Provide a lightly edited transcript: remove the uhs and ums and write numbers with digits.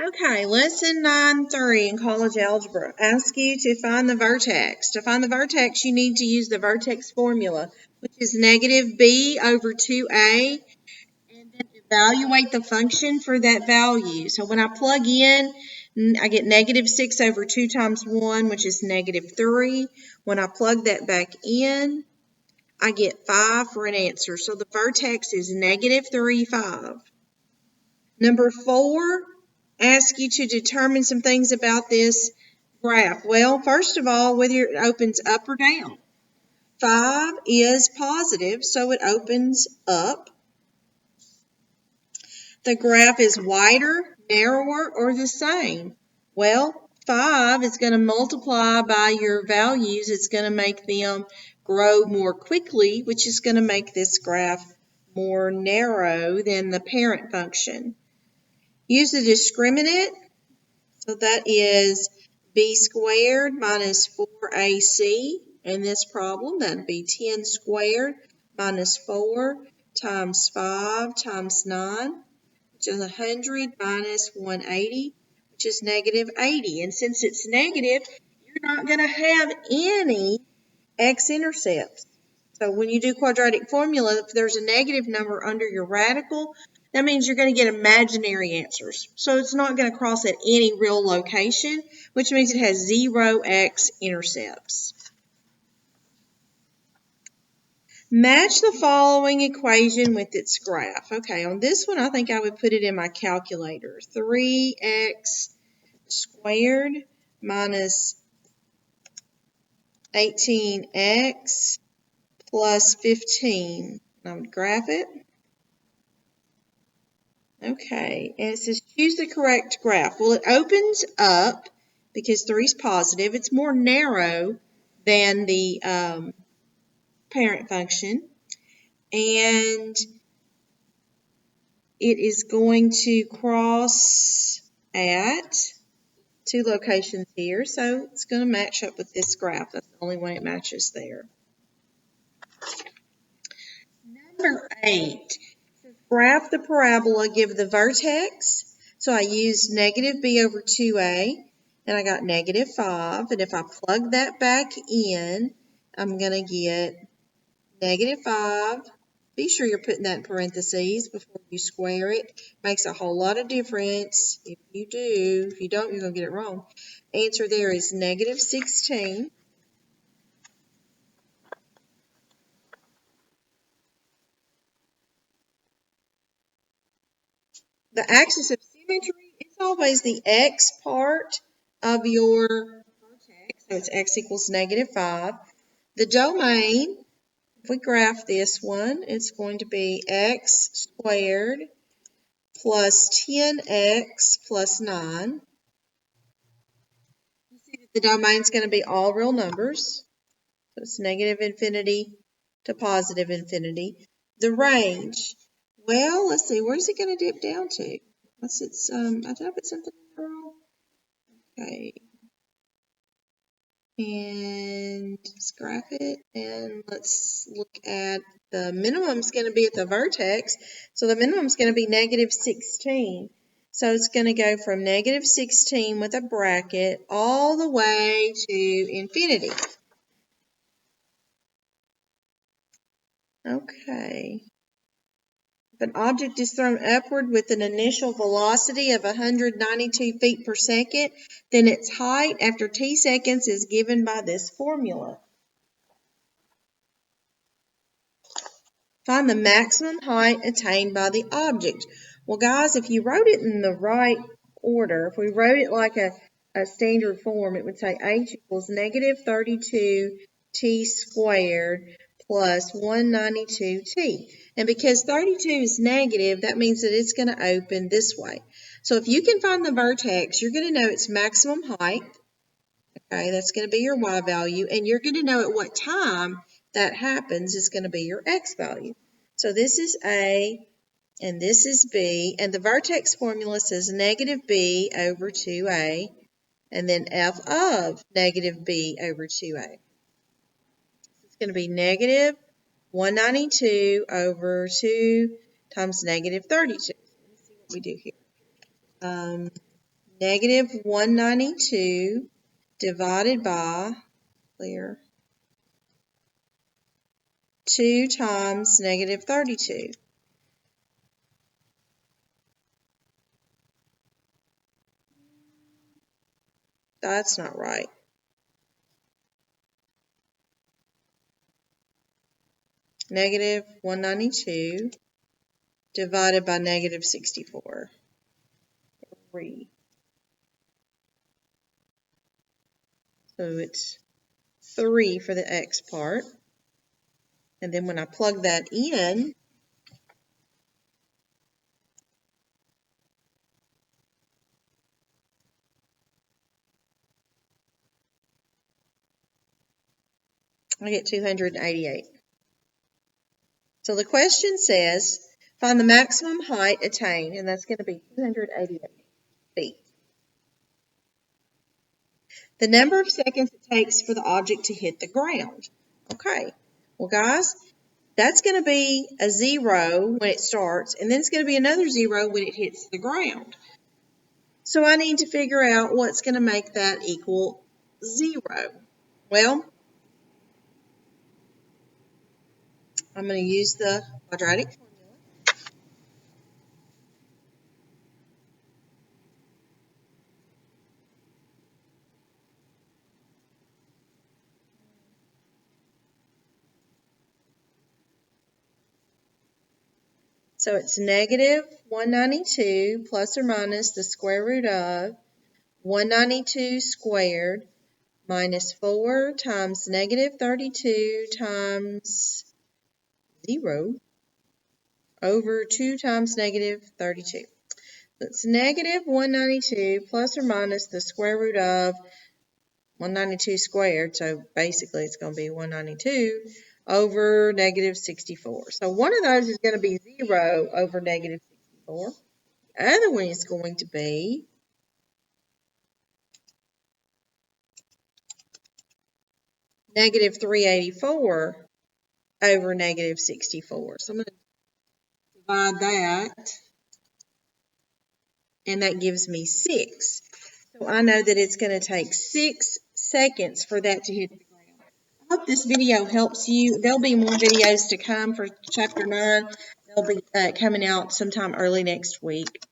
Okay, lesson 9.3 in college algebra asks you to find the vertex. To find the vertex, you need to use the vertex formula, which is negative b over 2a, and then evaluate the function for that value. So when I plug in, I get negative 6 over 2 times 1, which is negative 3. When I plug that back in, I get 5 for an answer. So the vertex is negative 3, 5. Number 4, ask you to determine some things about this graph. Well, first of all, whether it opens up or down. 5 is positive, so it opens up. The graph is wider, narrower, or the same. Well, 5 is going to multiply by your values. It's going to make them grow more quickly, which is going to make this graph more narrow than the parent function. Use the discriminant. So that is b squared minus 4ac in this problem. That would be 10 squared minus 4 times 5 times 9, which is 100 minus 180, which is negative 80. And since it's negative, you're not going to have any x-intercepts. So when you do quadratic formula, if there's a negative number under your radical, that means you're going to get imaginary answers. So it's not going to cross at any real location, which means it has 0 x-intercepts. Match the following equation with its graph. Okay, on this one, I think I would put it in my calculator. 3x squared minus 18x plus 15. I would graph it. Okay, and it says choose the correct graph. Well, it opens up because 3 is positive. It's more narrow than the parent function. And it is going to cross at 2 locations here. So it's going to match up with this graph. That's the only one it matches there. Number 8. Graph the parabola, give the vertex. So I used negative b over 2a, and I got negative 5. And if I plug that back in, I'm going to get negative 5. Be sure you're putting that in parentheses before you square it. Makes a whole lot of difference. If you do, if you don't, you're going to get it wrong. Answer there is negative 16. The axis of symmetry is always the x part of your vertex, so it's x equals negative 5. The domain, if we graph this one, it's going to be x squared plus 10x plus 9. You see that the domain is going to be all real numbers, so it's negative infinity to positive infinity. The range, well, let's see, where's it going to dip down to? What's its, I did I put something wrong? Okay. And let's graph it, and let's look at the minimum is going to be at the vertex. So the minimum is going to be negative 16. So it's going to go from negative 16 with a bracket all the way to infinity. Okay. If an object is thrown upward with an initial velocity of 192 feet per second, then its height after t seconds is given by this formula. Find the maximum height attained by the object. Well, guys, if you wrote it in the right order, if we wrote it like a standard form, it would say h equals negative 32t squared plus 192t. And because 32 is negative, that means that it's going to open this way. So if you can find the vertex, you're going to know its maximum height. Okay, that's going to be your y value. And you're going to know at what time that happens is going to be your x value. So this is A and this is B. And the vertex formula says negative B over 2A. And then f of negative B over 2A. It's going to be negative 192 over 2 times negative 32. Let's see what we do here. negative 192 divided by, 2 times negative 32. That's not right. Negative 192 divided by negative 64. 3. So it's 3 for the x part. And then when I plug that in, I get 288. So the question says, find the maximum height attained, and that's going to be 288 feet. The number of seconds it takes for the object to hit the ground. Okay, well guys, that's going to be a 0 when it starts, and then it's going to be another 0 when it hits the ground. So I need to figure out what's going to make that equal 0. Well, I'm going to use the quadratic formula. So it's negative 192 plus or minus the square root of 192 squared minus 4 times negative 32 times 0 over 2 times negative 32. That's negative 192 plus or minus the square root of 192 squared, so basically it's going to be 192 over negative 64. So one of those is going to be 0 over negative 64. The other one is going to be negative 384 over negative 64. So I'm going to divide that, and that gives me 6. So I know that it's going to take 6 seconds for that to hit the ground. I hope this video helps you. There'll be more videos to come for Chapter 9. They'll be coming out sometime early next week.